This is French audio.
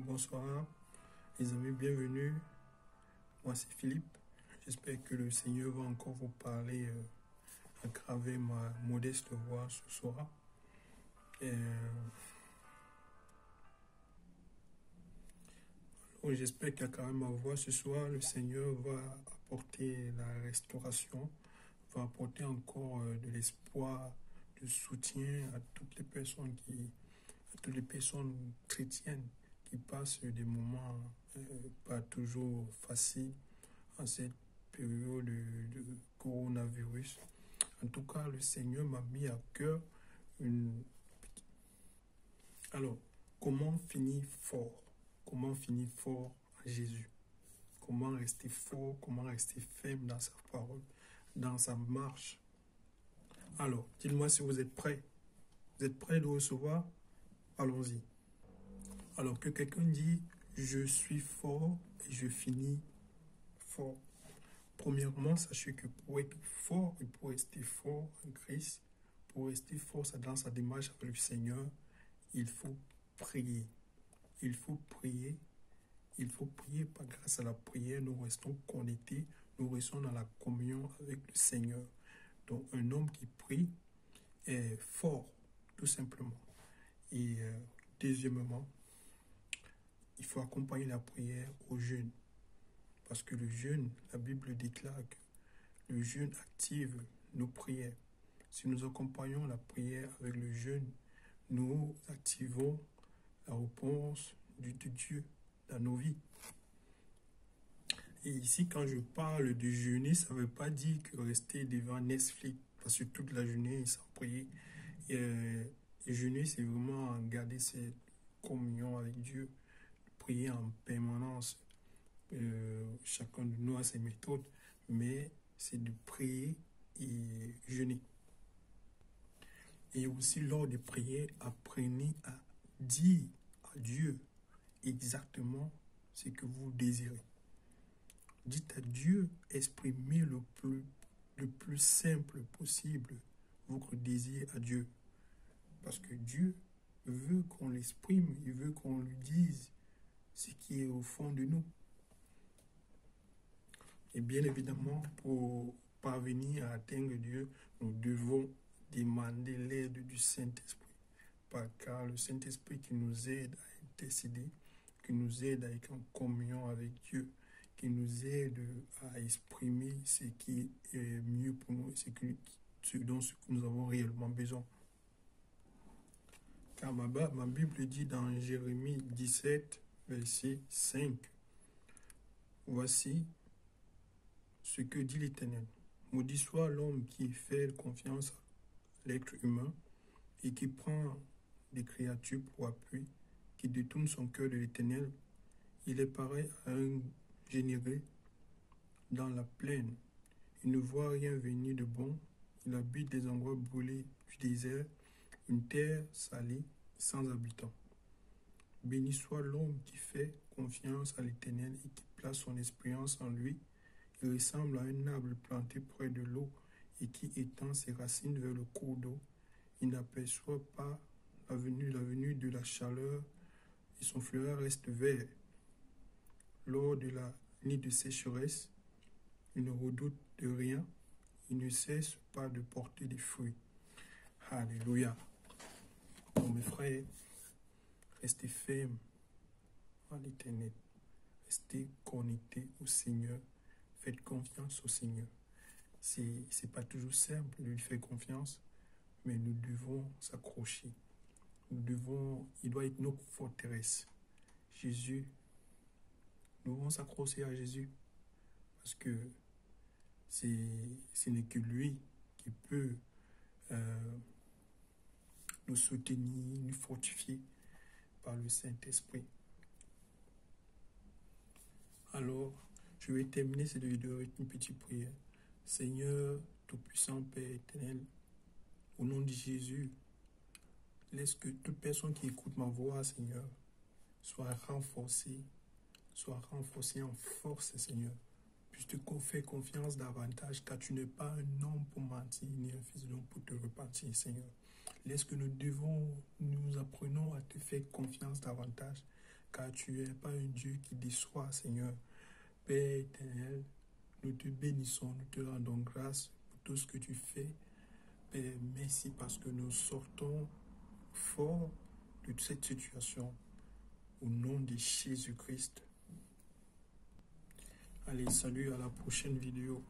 bonsoir, les amis, bienvenue. Moi, c'est Philippe. J'espère que le Seigneur va encore vous parler à travers ma modeste voix ce soir. J'espère qu'à travers ma voix ce soir, le Seigneur va apporter la restauration, va apporter encore de l'espoir, de soutien à toutes les personnes chrétiennes qui passent des moments pas toujours faciles en cette période de coronavirus. En tout cas, le Seigneur m'a mis à cœur une... Alors, comment finir fort? Comment finir fort en Jésus? Comment rester fort? Comment rester ferme dans sa parole, dans sa marche? Alors, dites-moi si vous êtes prêts. Vous êtes prêts de recevoir? Allons-y. Alors, que quelqu'un dit, je suis fort et je finis fort. Premièrement, sachez que pour être fort et pour rester fort en Christ, pour rester fort dans sa démarche avec le Seigneur, il faut prier. Il faut prier. Il faut prier. Par grâce à la prière, nous restons connectés. Nous restons dans la communion avec le Seigneur. Donc, un homme qui prie est fort, tout simplement. Et deuxièmement, il faut accompagner la prière au jeûne. Parce que le jeûne, la Bible déclare que le jeûne active nos prières. Si nous accompagnons la prière avec le jeûne, nous activons la réponse de Dieu dans nos vies. Et ici, quand je parle de jeûner, ça ne veut pas dire que rester devant Netflix, parce que toute la journée, sans prier. Et jeûner, c'est vraiment garder cette communion avec Dieu, prier en permanence. Chacun de nous a ses méthodes, mais c'est de prier et jeûner. Et aussi, lors des prières, apprenez à dire à Dieu exactement ce que vous désirez. Dites à Dieu, exprimez le plus simple possible votre désir à Dieu. Parce que Dieu veut qu'on l'exprime, il veut qu'on lui dise ce qui est au fond de nous. Et bien évidemment, pour parvenir à atteindre Dieu, nous devons demander l'aide du Saint-Esprit. Car le Saint-Esprit qui nous aide à intercéder, qui nous aide à être en communion avec Dieu, qui nous aide à exprimer ce qui est mieux pour nous, ce dont nous avons réellement besoin. Car ma Bible dit dans Jérémie 17, verset 5, « Voici ce que dit l'Éternel. Maudit soit l'homme qui fait confiance à l'être humain et qui prend des créatures pour appui, qui détourne son cœur de l'Éternel. Il est pareil à un généreux dans la plaine. Il ne voit rien venir de bon. Il habite des endroits brûlés du désert, une terre salée, sans habitants. Béni soit l'homme qui fait confiance à l'Éternel et qui place son espérance en lui. Il ressemble à un arbre planté près de l'eau et qui étend ses racines vers le cours d'eau. Il n'aperçoit pas la venue de la chaleur et son fleuret reste vert. Lors de la nuit de sécheresse, il ne redoute de rien. Il ne cesse pas de porter des fruits. Alléluia. Donc mes frères, restez fermes en l'Éternel. Restez connectés au Seigneur. Faites confiance au Seigneur. C'est pas toujours simple de lui faire confiance, mais nous devons s'accrocher. Il doit être notre forteresse. Jésus, nous devons s'accrocher à Jésus parce que ce n'est que lui qui peut nous soutenir, nous fortifier par le Saint-Esprit. Alors, je vais terminer cette vidéo avec une petite prière. Seigneur, Tout-Puissant, Père éternel, au nom de Jésus, laisse que toute personne qui écoute ma voix, Seigneur, soit renforcée en force, Seigneur. Puisse te faire confiance davantage, car tu n'es pas un homme pour mentir, ni un fils d'homme pour te repentir, Seigneur. Laisse que nous apprenons à te faire confiance davantage, car tu n'es pas un Dieu qui déçoit, Seigneur. Père éternel, nous te bénissons, nous te rendons grâce pour tout ce que tu fais. Père, merci parce que nous sortons fort de cette situation. Au nom de Jésus-Christ. Allez, salut, à la prochaine vidéo.